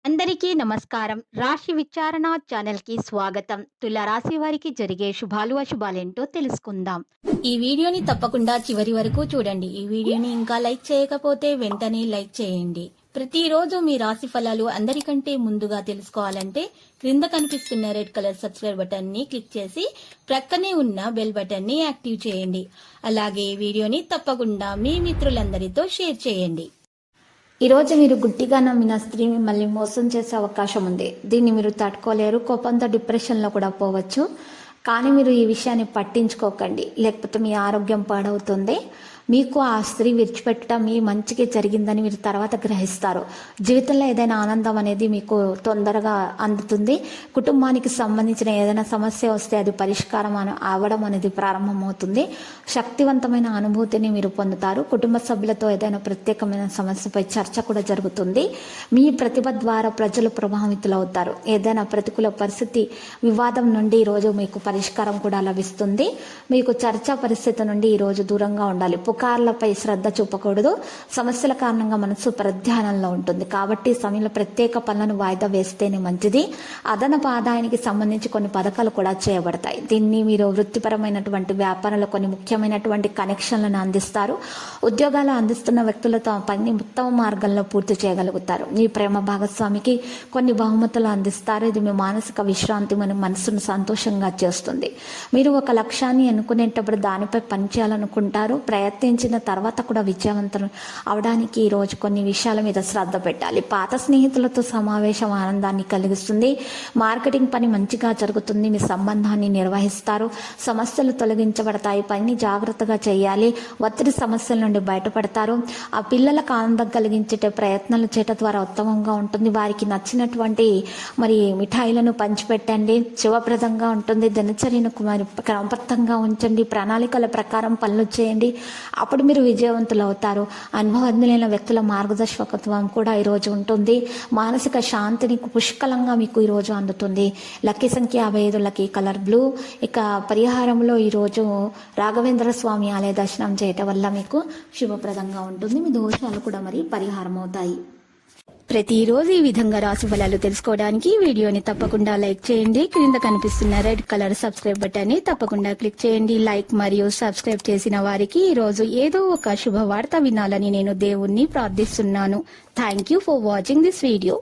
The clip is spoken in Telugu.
అందరికీ నమస్కారం. రాశి విచారణ ఛానల్‌కి స్వాగతం. తుల రాశి వారికి జరిగే శుభాలు, అశుభాలేంటో తెలుసుకుందాం. ఈ వీడియోని తప్పకుండా చివరి వరకు చూడండి. ఈ వీడియోని ఇంకా లైక్ చేయకపోతే వెంటనే లైక్ చేయండి. ప్రతిరోజు మీ రాశి ఫలాలు అందరికంటే ముందుగా తెలుసుకోవాలంటే క్రింద కనిపిస్తున్న రెడ్ కలర్ సబ్స్క్రైబ్ బటన్ ని క్లిక్ చేసి ప్రక్కనే ఉన్న బెల్ బటన్ ని యాక్టివ్ చేయండి. అలాగే వీడియోని తప్పకుండా మీ మిత్రులందరితో షేర్ చేయండి. ఈరోజు మీరు గుడ్డిగా నమ్మిన స్త్రీ మిమ్మల్ని మోసం చేసే అవకాశం ఉంది. దీన్ని మీరు తట్టుకోలేరు. కోపంతో డిప్రెషన్లో కూడా పోవచ్చు. కానీ మీరు ఈ విషయాన్ని పట్టించుకోకండి, లేకపోతే మీ ఆరోగ్యం పాడవుతుంది. మీకు ఆ స్త్రీ విడిచిపెట్టడం మీ మంచికి జరిగిందని మీరు తర్వాత గ్రహిస్తారు. జీవితంలో ఏదైనా ఆనందం అనేది మీకు తొందరగా అందుతుంది. కుటుంబానికి సంబంధించిన ఏదైనా సమస్య వస్తే అది పరిష్కారం అవ్వడం అనేది ప్రారంభమవుతుంది. శక్తివంతమైన అనుభూతిని మీరు పొందుతారు. కుటుంబ సభ్యులతో ఏదైనా ప్రత్యేకమైన సమస్యపై చర్చ కూడా జరుగుతుంది. మీ ప్రతిభ ద్వారా ప్రజలు ప్రభావితులవుతారు. ఏదైనా ప్రతికూల పరిస్థితి, వివాదం నుండి ఈరోజు మీకు పరిష్కారం కూడా లభిస్తుంది. మీకు చర్చా పరిస్థితి నుండి ఈరోజు దూరంగా ఉండాలి. పుకార్లపై శ్రద్ధ చూపకూడదు. సమస్యల కారణంగా మనసు ప్రధ్యానంలో ఉంటుంది. కాబట్టి సమయంలో ప్రత్యేక పనులను వాయిదా వేస్తేనే మంచిది. అదనపు ఆదాయానికి సంబంధించి కొన్ని పథకాలు కూడా చేయబడతాయి. దీన్ని మీరు వృత్తిపరమైనటువంటి వ్యాపారంలో కొన్ని ముఖ్యమైనటువంటి కనెక్షన్లను అందిస్తారు. ఉద్యోగాలు అందిస్తున్న వ్యక్తులతో పని ఉత్తమ మార్గంలో పూర్తి చేయగలుగుతారు. మీ ప్రేమ భాగస్వామికి కొన్ని బహుమతులు అందిస్తారు. ఇది మీ మానసిక విశ్రాంతి, మన మనసును సంతోషంగా చేస్తుంది. మీరు ఒక లక్ష్యాన్ని అనుకునేటప్పుడు దానిపై పనిచేయాలనుకుంటారు. ప్రయత్నించిన తర్వాత కూడా విజయవంతం అవడానికి ఈరోజు కొన్ని విషయాల మీద శ్రద్ధ పెట్టాలి. పాత స్నేహితులతో సమావేశం ఆనందాన్ని కలిగిస్తుంది. మార్కెటింగ్ పని మంచిగా జరుగుతుంది. మీ సంబంధాన్ని నిర్వహిస్తారు. సమస్యలు తొలగించబడతాయి. పనిని జాగ్రత్తగా చేయాలి. ఒత్తిడి సమస్యల నుండి బయటపడతారు. ఆ పిల్లలకు ఆనందం కలిగించే ప్రయత్నాలు చేయటం ద్వారా ఉత్తమంగా ఉంటుంది. వారికి నచ్చినటువంటి మిఠాయిలను పంచిపెట్టండి. శుభప్రదంగా ఉంటుంది. దినచర్యను క్రమబద్ధంగా ఉంచండి. ప్రణాళికల ప్రకారం పనులు చేయండి. అప్పుడు మీరు విజయవంతులు అవుతారు. అనుభవజ్ఞులైన వ్యక్తుల మార్గదర్శకత్వం కూడా ఈరోజు ఉంటుంది. మానసిక శాంతిని పుష్కలంగా మీకు ఈరోజు అందుతుంది. లక్కీ సంఖ్య 55, లక్కీ కలర్ బ్లూ. ఇక పరిహారంలో ఈరోజు రాఘవేంద్ర స్వామి ఆలయ దర్శనం చేయటం వల్ల మీకు శుభప్రదంగా ఉంటుంది. మీ దోషాలు కూడా పరిహారం అవుతాయి. ప్రతిరోజు ఈ విధంగా రాశి ఫలాలు తెలుసుకోవడానికి వీడియోని తప్పకుండా లైక్ చేయండి. క్రింద కనిపిస్తున్న రెడ్ కలర్ సబ్స్క్రైబ్ బటన్ ని తప్పకుండా క్లిక్ చేయండి. లైక్ మరియు సబ్స్క్రైబ్ చేసిన వారికి ఈ రోజు ఏదో ఒక శుభవార్త వినాలని నేను దేవుణ్ణి ప్రార్థిస్తున్నాను. Thank you for watching this video.